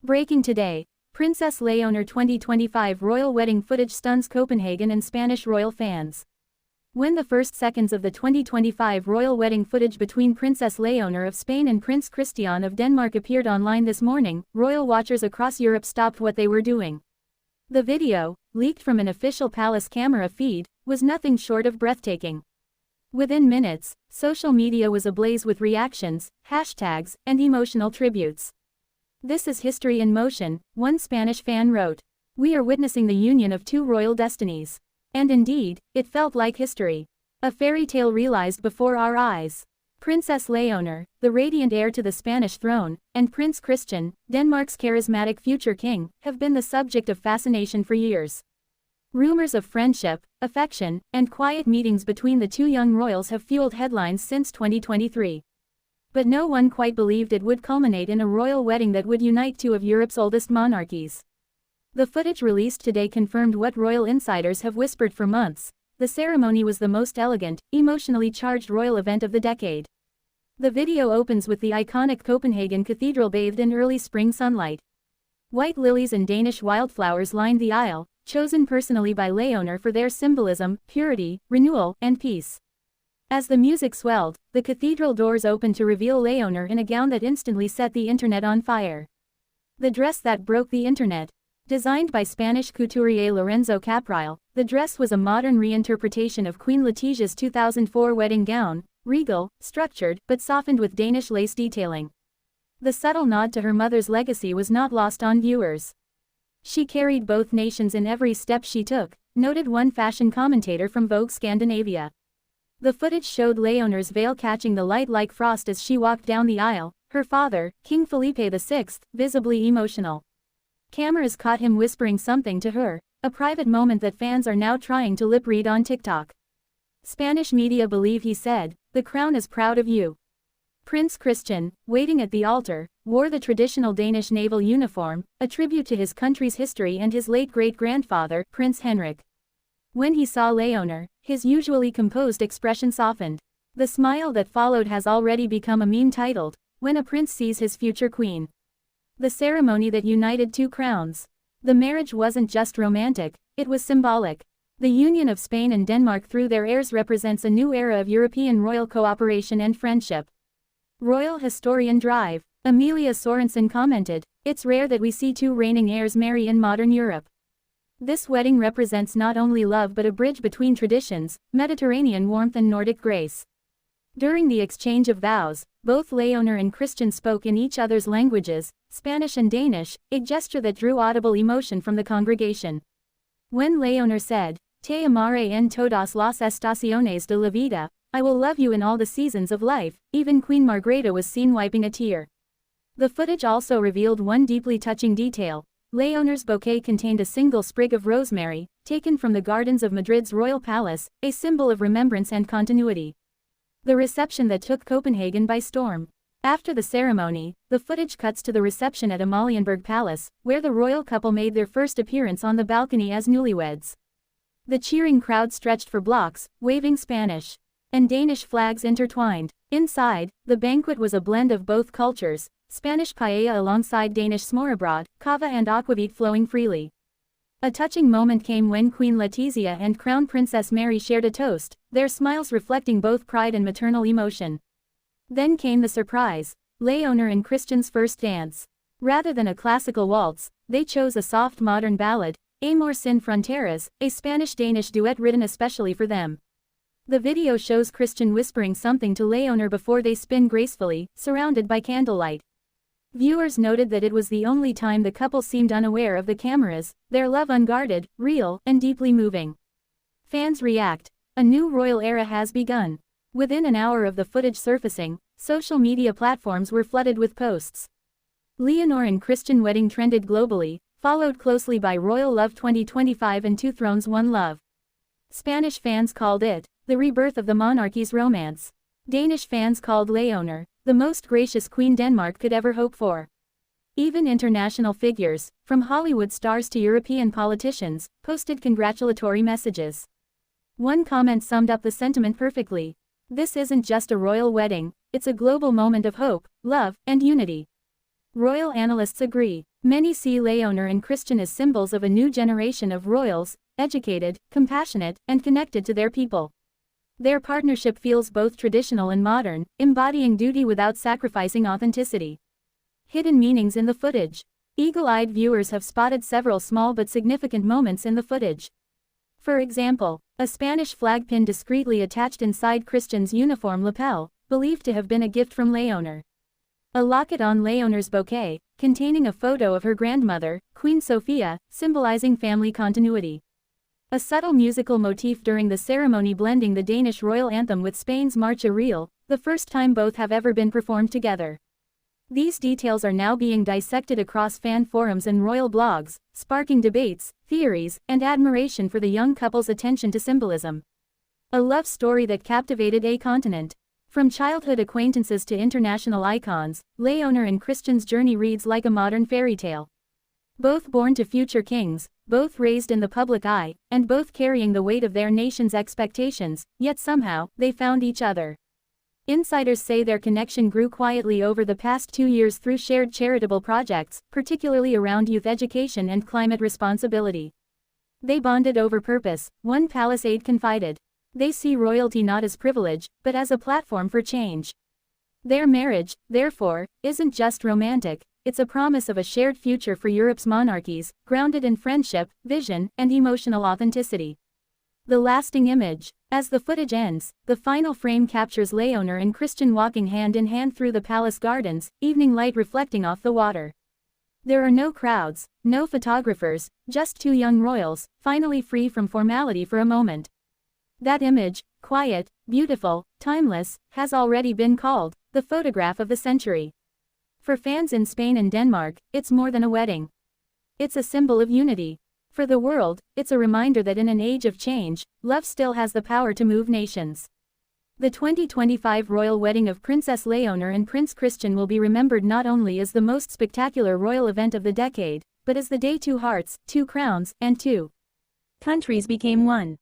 Breaking today, Princess Léonor 2025 royal wedding footage stuns Copenhagen and Spanish royal fans. When the first seconds of the 2025 royal wedding footage between Princess Léonor of Spain and Prince Christian of Denmark appeared online this morning, royal watchers across Europe stopped what they were doing. The video, leaked from an official palace camera feed, was nothing short of breathtaking. Within minutes, social media was ablaze with reactions, hashtags, and emotional tributes. "This is history in motion," one Spanish fan wrote. "We are witnessing the union of two royal destinies." And indeed, it felt like history. A fairy tale realized before our eyes. Princess Léonor, the radiant heir to the Spanish throne, and Prince Christian, Denmark's charismatic future king, have been the subject of fascination for years. Rumors of friendship, affection, and quiet meetings between the two young royals have fueled headlines since 2023. But no one quite believed it would culminate in a royal wedding that would unite two of Europe's oldest monarchies. The footage released today confirmed what royal insiders have whispered for months: the ceremony was the most elegant, emotionally charged royal event of the decade. The video opens with the iconic Copenhagen cathedral bathed in early spring sunlight. White lilies and Danish wildflowers lined the aisle, chosen personally by Léonor for their symbolism, purity, renewal, and peace. As the music swelled, the cathedral doors opened to reveal Léonor in a gown that instantly set the internet on fire. The dress that broke the internet. Designed by Spanish couturier Lorenzo Caprile, the dress was a modern reinterpretation of Queen Letitia's 2004 wedding gown, regal, structured, but softened with Danish lace detailing. The subtle nod to her mother's legacy was not lost on viewers. "She carried both nations in every step she took," noted one fashion commentator from Vogue Scandinavia. The footage showed Léonor's veil catching the light like frost as she walked down the aisle, her father, King Felipe VI, visibly emotional. Cameras caught him whispering something to her, a private moment that fans are now trying to lip-read on TikTok. Spanish media believe he said, "The crown is proud of you." Prince Christian, waiting at the altar, wore the traditional Danish naval uniform, a tribute to his country's history and his late great-grandfather, Prince Henrik. When he saw Léonor, his usually composed expression softened. The smile that followed has already become a meme titled, "When a Prince Sees His Future Queen." The ceremony that united two crowns. The marriage wasn't just romantic, it was symbolic. The union of Spain and Denmark through their heirs represents a new era of European royal cooperation and friendship. Royal historian Drive, Amelia Sorensen commented, "It's rare that we see two reigning heirs marry in modern Europe. This wedding represents not only love but a bridge between traditions, Mediterranean warmth and Nordic grace." During the exchange of vows, both Léonor and Christian spoke in each other's languages, Spanish and Danish, a gesture that drew audible emotion from the congregation. When Léonor said, "Te amaré en todas las estaciones de la vida," "I will love you in all the seasons of life," even Queen Margrethe was seen wiping a tear. The footage also revealed one deeply touching detail. Léonor's bouquet contained a single sprig of rosemary, taken from the gardens of Madrid's royal palace, a symbol of remembrance and continuity. The reception that took Copenhagen by storm. After the ceremony, the footage cuts to the reception at Amalienborg Palace, where the royal couple made their first appearance on the balcony as newlyweds. The cheering crowd stretched for blocks, waving Spanish and Danish flags intertwined. Inside, the banquet was a blend of both cultures, Spanish paella alongside Danish smørrebrød, kava and aquavit flowing freely. A touching moment came when Queen Letizia and Crown Princess Mary shared a toast, their smiles reflecting both pride and maternal emotion. Then came the surprise: Léonor and Christian's first dance. Rather than a classical waltz, they chose a soft modern ballad, Amor sin fronteras, a Spanish-Danish duet written especially for them. The video shows Christian whispering something to Léonor before they spin gracefully, surrounded by candlelight. Viewers noted that it was the only time the couple seemed unaware of the cameras, their love unguarded, real, and deeply moving. Fans react: "A new royal era has begun." Within an hour of the footage surfacing, social media platforms were flooded with posts. Léonor and Christian wedding trended globally, followed closely by Royal Love 2025 and Two Thrones One Love. Spanish fans called it the rebirth of the monarchy's romance. Danish fans called Léonor the most gracious queen Denmark could ever hope for. Even international figures, from Hollywood stars to European politicians, posted congratulatory messages. One comment summed up the sentiment perfectly: "This isn't just a royal wedding, it's a global moment of hope, love, and unity." Royal analysts agree. Many see Léonor and Christian as symbols of a new generation of royals, educated, compassionate, and connected to their people. Their partnership feels both traditional and modern, embodying duty without sacrificing authenticity. Hidden meanings in the footage. Eagle-eyed viewers have spotted several small but significant moments in the footage. For example, a Spanish flag pin discreetly attached inside Christian's uniform lapel, believed to have been a gift from Léonor. A locket on Léonor's bouquet, containing a photo of her grandmother, Queen Sophia, symbolizing family continuity. A subtle musical motif during the ceremony blending the Danish royal anthem with Spain's March Auril, the first time both have ever been performed together. These details are now being dissected across fan forums and royal blogs, sparking debates, theories, and admiration for the young couple's attention to symbolism. A love story that captivated a continent. From childhood acquaintances to international icons, Léonor and Christian's journey reads like a modern fairy tale. Both born to future kings, both raised in the public eye, and both carrying the weight of their nation's expectations, yet somehow, they found each other. Insiders say their connection grew quietly over the past 2 years through shared charitable projects, particularly around youth education and climate responsibility. They bonded over purpose, one palace aide confided. They see royalty not as privilege, but as a platform for change. Their marriage, therefore, isn't just romantic, it's a promise of a shared future for Europe's monarchies, grounded in friendship, vision, and emotional authenticity. The lasting image. As the footage ends, the final frame captures Léonor and Christian walking hand in hand through the palace gardens, evening light reflecting off the water. There are no crowds, no photographers, just two young royals, finally free from formality for a moment. That image, quiet, beautiful, timeless, has already been called the photograph of the century. For fans in Spain and Denmark, it's more than a wedding. It's a symbol of unity. For the world, it's a reminder that in an age of change, love still has the power to move nations. The 2025 royal wedding of Princess Léonor and Prince Christian will be remembered not only as the most spectacular royal event of the decade, but as the day two hearts, two crowns, and two countries became one.